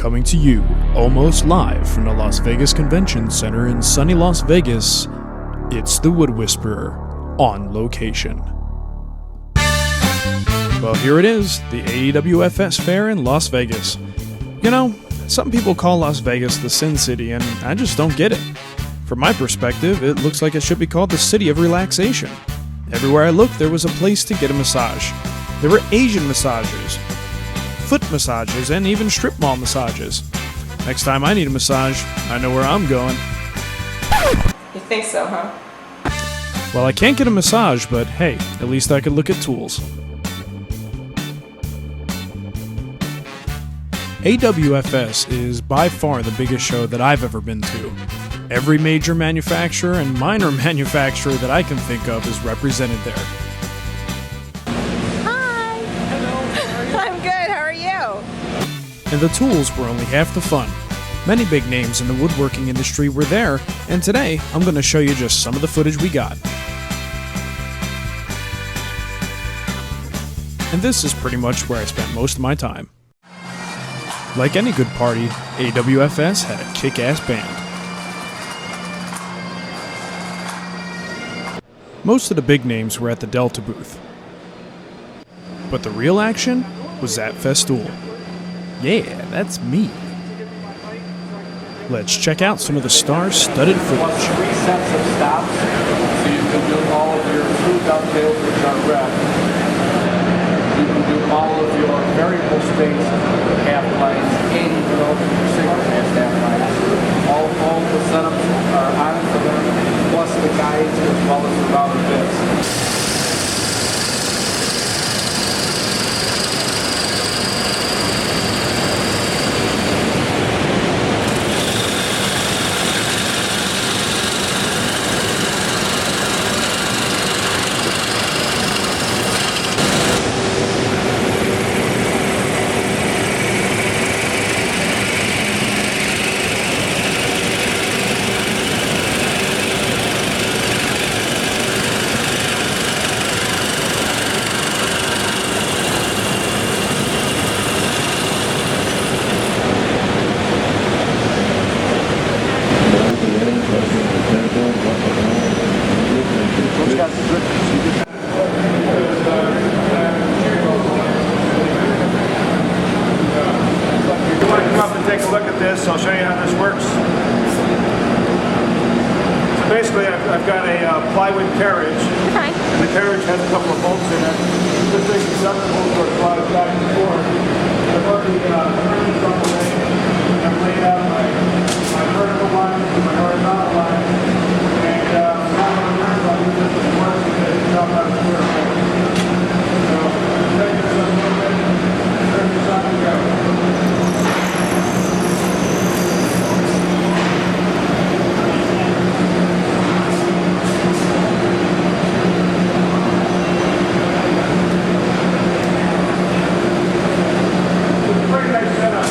Coming to you, almost live from the Las Vegas Convention Center in sunny Las Vegas, it's the Wood Whisperer on location. Well, here it is, the AWFS fair in Las Vegas. You know, some people call Las Vegas the Sin City, and I just don't get it. From my perspective, it looks like it should be called the City of Relaxation. Everywhere I looked, there was a place to get a massage. There were Asian massages, foot massages, and even strip mall massages. Next time I need a massage, I know where I'm going. You think so, huh? Well, I can't get a massage, but hey, at least I could look at tools. AWFS is by far the biggest show that I've ever been to. Every major manufacturer and minor manufacturer that I can think of is represented there. Hi! Hello, how are you? I'm good, how are you? And the tools were only half the fun. Many big names in the woodworking industry were there, and today I'm going to show you just some of the footage we got. And this is pretty much where I spent most of my time. Like any good party, AWFS had a kick-ass band. Most of the big names were at the Delta booth. But the real action was at Festool. Yeah, that's me. Let's check out some of the star-studded footage. 3 sets of stops, so you can do all of your true dovetails, which are red. You can do all of your variable space half lines, and you can open your single pass half lines. All the setups are on for them, plus the guides as well as the router bits. I'll show you how this works. So basically, I've got a plywood carriage, and the carriage has a couple of bolts in it. This thing is up, the bolts are slide back and forth. I've already turned this on the way. I've laid out my vertical line and my horizontal line, and now I'm going to use this as work because it's not out of square. So take this up a little bit, turn this on and go. Pretty nice setup.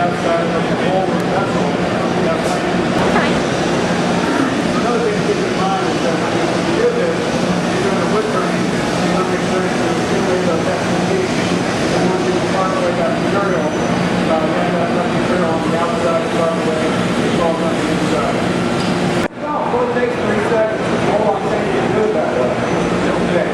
outside of the hole or vessel. Another thing to keep in mind is that when you do this, you're doing a woodworking, you want to make sure you accumulate those extra heat. And once you formulate that material, you have that material on the outside, formulate, it's all on the inside. No, it only takes 3 seconds. All I'm saying you do it that way. Okay.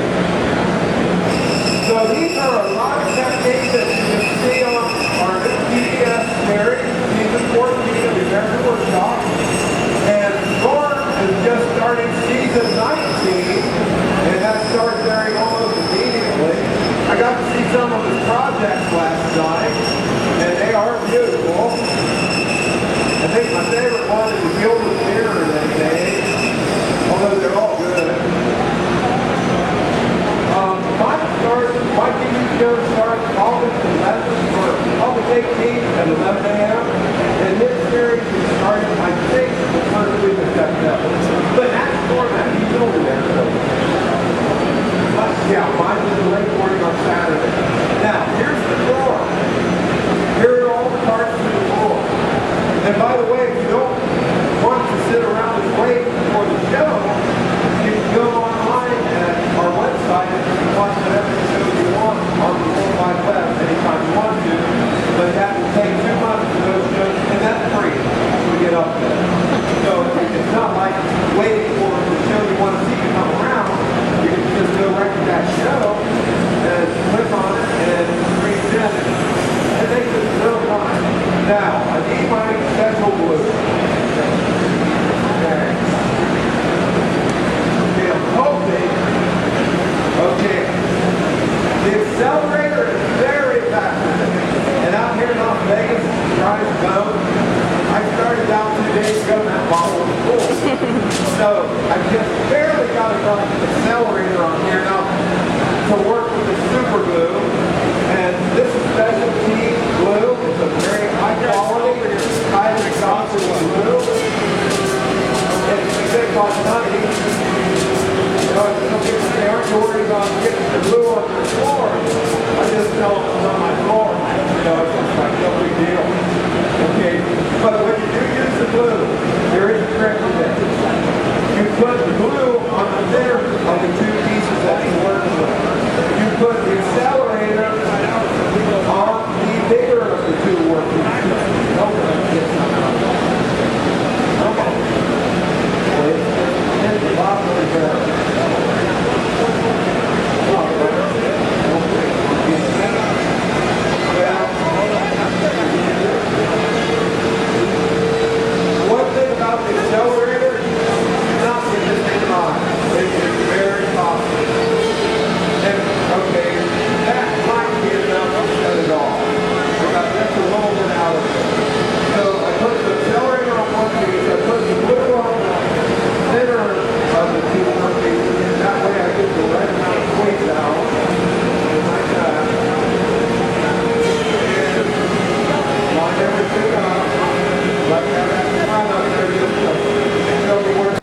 So these are a lot of techniques that you can see on our new PBS carriage. These important because we never workshop. And Norm is just starting season 19, and that starts very almost immediately. I got to see some of his projects last night, and they are beautiful. I think my favorite one is the gilded mirror they made, although they're all good. My TV show starts August 11th, or August 18th at 11 a.m. And this series is starting, I think, the first week of September. But that's format, he's over there. So. But yeah, mine is the late morning on Saturday. Now, here's the drawer. Here are all the parts of the drawer. And by the way, if you don't want to sit around and wait for the show, you can go online at our website and you can watch whatever show you want on the World Wide Web anytime you want to. But that will take 2 months for those shows, and that's free to get up there. So it's not like waiting for the show you want to see to come around. You can just go right to that show and click on it and read it. It makes it real fun. Now, I need my special glue. Okay. I'm hoping. Okay. The accelerator is very fast. And out here in Las Vegas, trying to go, I started out 2 days ago and that bottle was full. So I just barely got enough accelerator on here now to work with the super glue. And this is specialty glue. It's a very high quality, highly exhaustive glue. It's a big cost money. You know, some people say, aren't you worried about getting the glue on your floor? I just tell them it's on my floor. You know, it's just like no big deal. Okay, but when you do use the glue, there is a trick to this. You put the glue on the thinner of the 2 pieces that you work with. You put the accelerator on the bigger of the 2 working pieces. One thing about the accelerator, nothing is in mind. It is very positive. And, okay, that might be enough to shut it off. We got just a little bit out of it. So I put the accelerator on one piece, I put the glue on the thinner of the 2 work pieces, and that way I get the right amount of squeeze out. Like that. And line everything up. Like that. I'm not sure just show me where.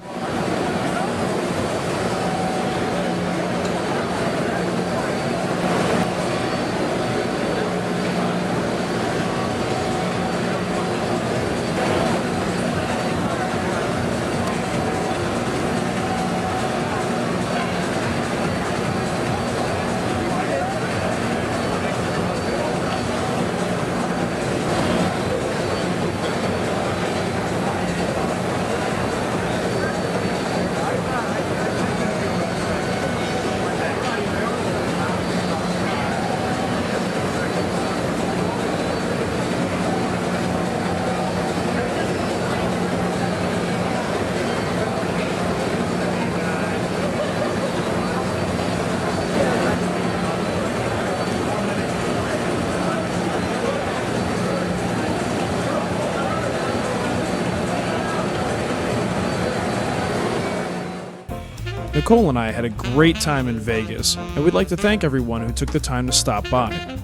Nicole and I had a great time in Vegas, and we'd like to thank everyone who took the time to stop by.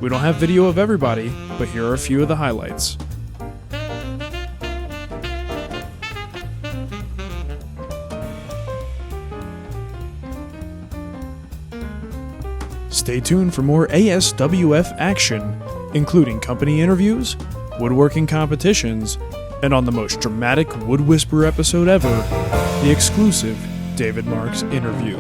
We don't have video of everybody, but here are a few of the highlights. Stay tuned for more ASWF action, including company interviews, woodworking competitions, and on the most dramatic Wood Whisperer episode ever, the exclusive David Marks interview.